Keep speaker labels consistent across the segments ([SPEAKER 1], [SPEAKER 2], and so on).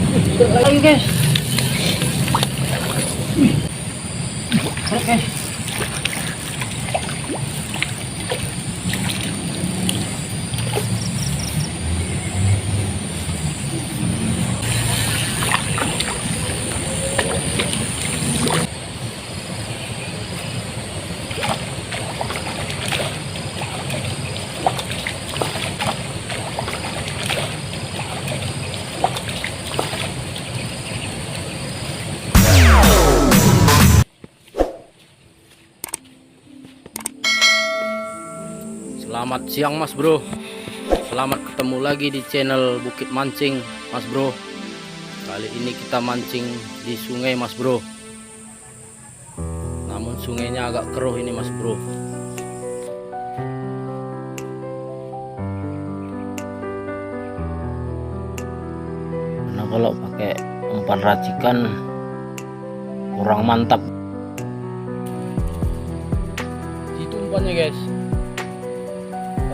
[SPEAKER 1] Lagi guys. Oke. Selamat siang Mas Bro. Selamat ketemu lagi di channel Bukit Mancing Mas Bro. Kali ini kita mancing di sungai Mas Bro. Namun sungainya agak keruh ini Mas Bro. Karena kalau pakai umpan racikan kurang mantap. Itu umpannya guys.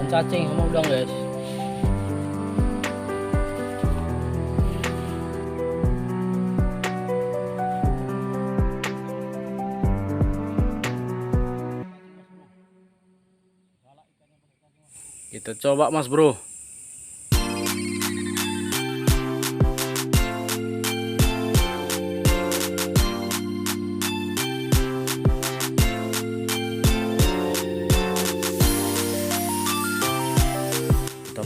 [SPEAKER 1] Cacing sama udang guys. Kita coba Mas Bro.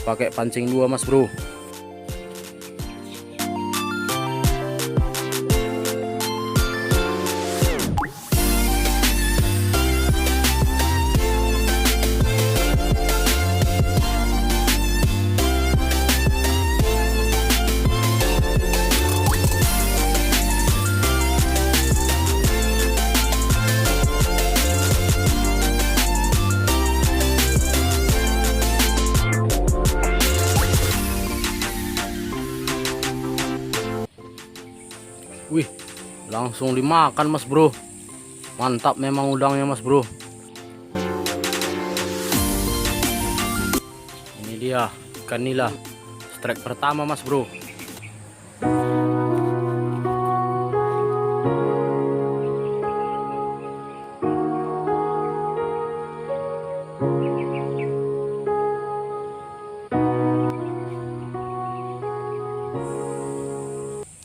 [SPEAKER 1] Pakai pancing 2 Mas Bro. Wih, langsung dimakan Mas Bro. Mantap memang udangnya Mas Bro. Ini dia ikan nila. Strike pertama Mas Bro.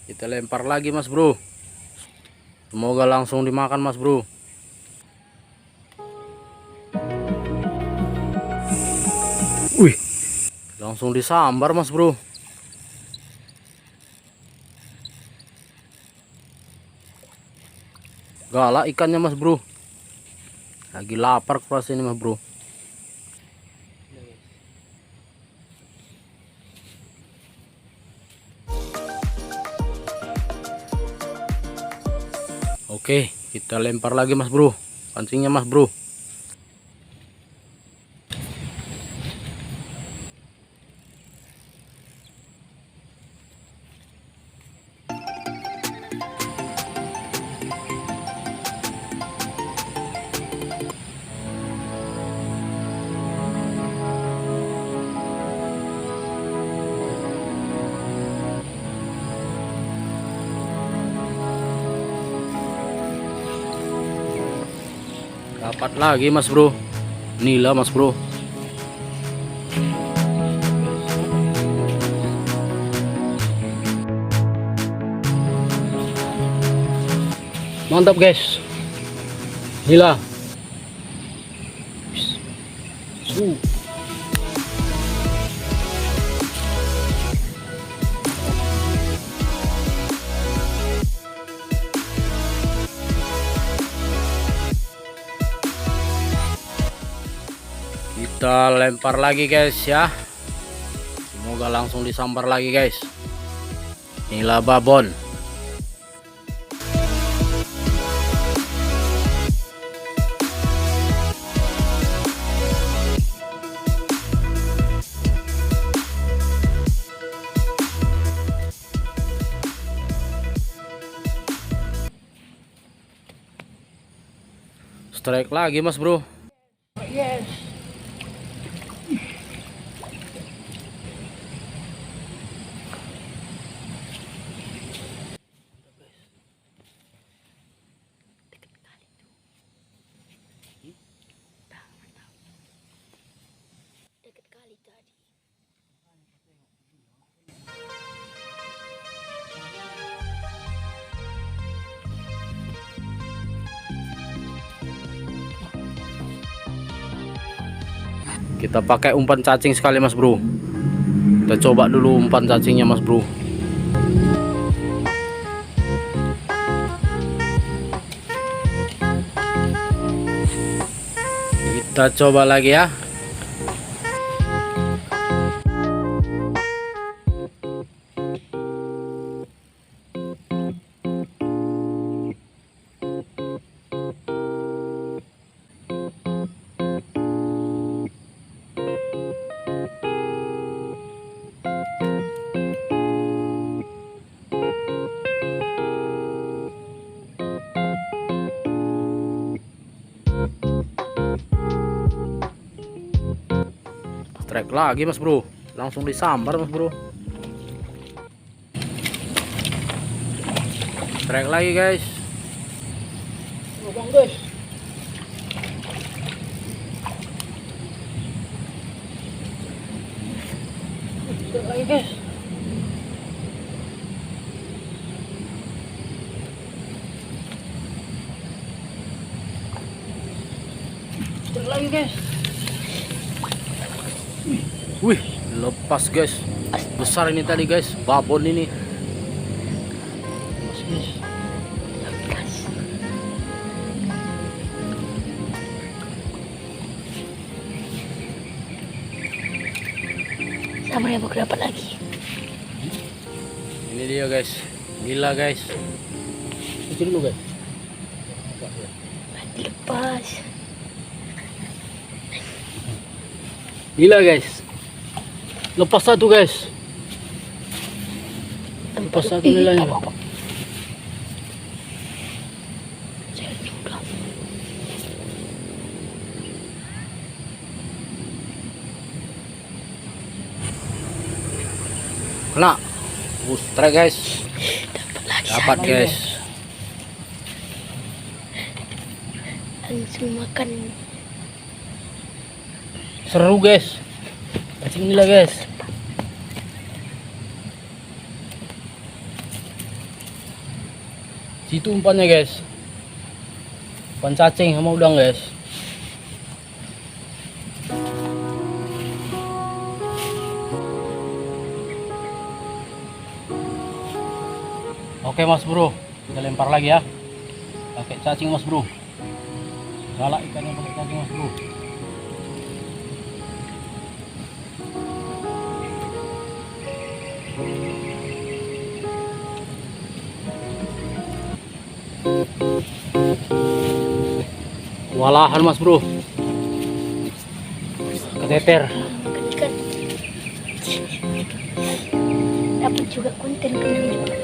[SPEAKER 1] Kita lempar lagi Mas Bro. Semoga langsung dimakan Mas Bro. Wih, langsung disambar Mas Bro. Galak ikannya Mas Bro. Lagi lapar keras ini Mas Bro. Oke, kita lempar lagi Mas Bro. Pancingnya Mas Bro. Dapat lagi Mas Bro. Nila Mas Bro. Mantap guys. Nila. Kita lempar lagi guys ya. Semoga langsung disambar lagi guys. Nila babon. Strike lagi Mas Bro. Yes. Kita pakai umpan cacing sekali mas bro. Kita coba dulu umpan cacingnya mas bro. Kita coba lagi ya. Strike lagi mas bro, langsung disambar mas bro. Strike lagi guys.
[SPEAKER 2] Lubang guys. Strike lagi guys. Strike lagi guys.
[SPEAKER 1] Wih, lepas guys. Besar ini tadi guys, babon ini.
[SPEAKER 2] Sama ya bakal dapat lagi.
[SPEAKER 1] Ini dia guys, gila guys.
[SPEAKER 2] Kecil dulu guys. Lepas.
[SPEAKER 1] Gila guys. Lepas satu guys. Lepas satu nilainya. Kena. Strike guys. Dapat guys.
[SPEAKER 2] Langsung makan.
[SPEAKER 1] Seru guys. Cacing nila guys. Situ umpannya guys. Umpan cacing sama udang guys. Oke mas bro, kita lempar lagi ya. Pakai cacing mas bro. Galak ikannya pakai cacing mas bro. Walahan mas bro, keteter.
[SPEAKER 2] Dapat juga konten juga.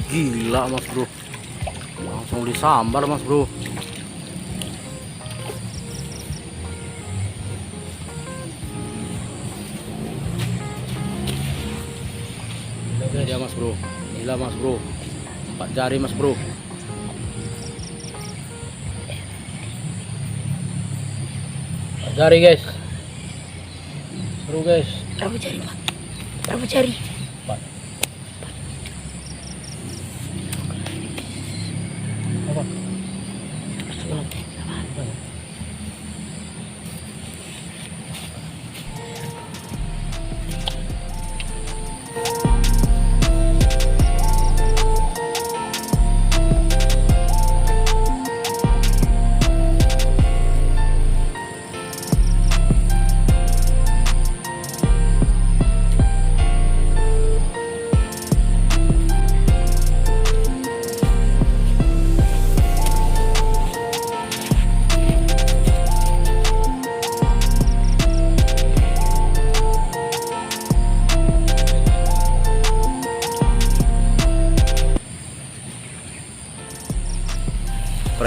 [SPEAKER 1] Gila mas bro, langsung disambar mas bro. Gila dia mas bro, gila mas bro, 4 jari mas bro. Jari guys, seru guys.
[SPEAKER 2] Berapa jari pak? Berapa jari?
[SPEAKER 1] 4. Apa?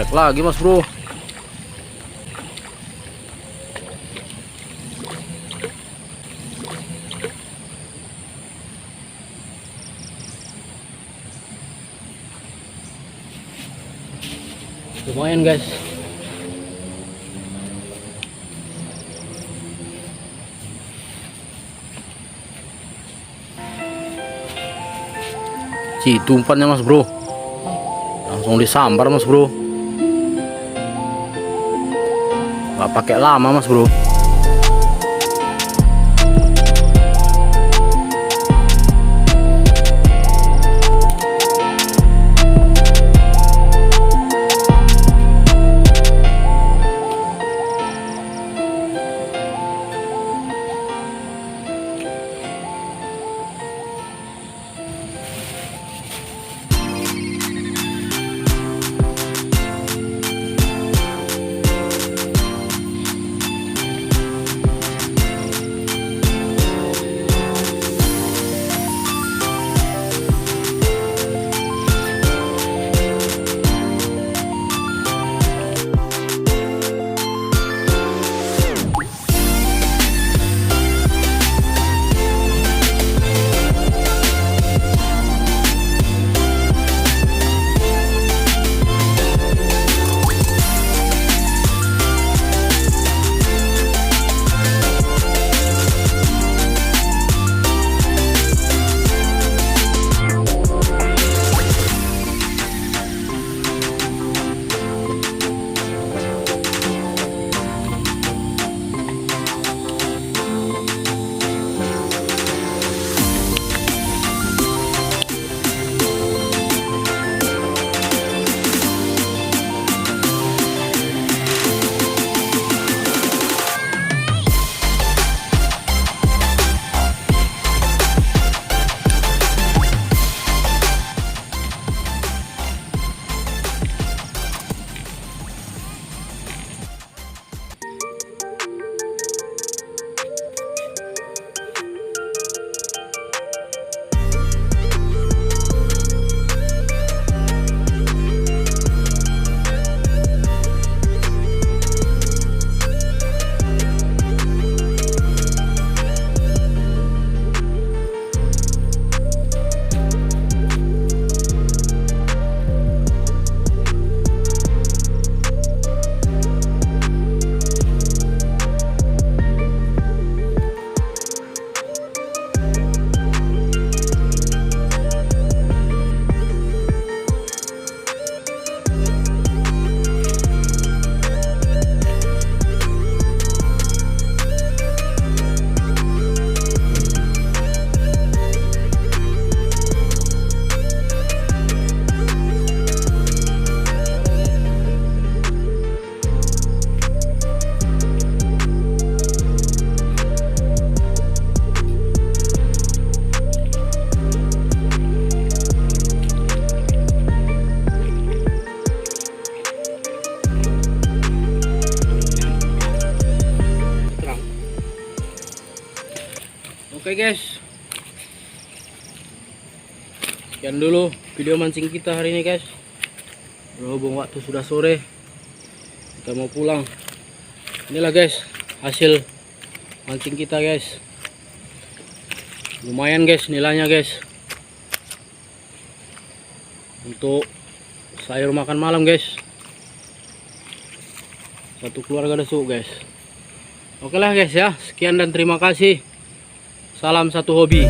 [SPEAKER 1] banyak lagi mas bro. Lumayan guys. Itu umpannya mas bro, langsung disambar mas bro, nggak pakai lama mas bro. Oke guys, sekian dulu video mancing kita hari ini guys. Berhubung waktu sudah sore, kita mau pulang. Inilah guys hasil mancing kita guys. Lumayan guys nilainya guys, untuk sayur makan malam guys, satu keluarga desuk guys. Oke lah guys ya, sekian dan terima kasih. Salam satu hobi.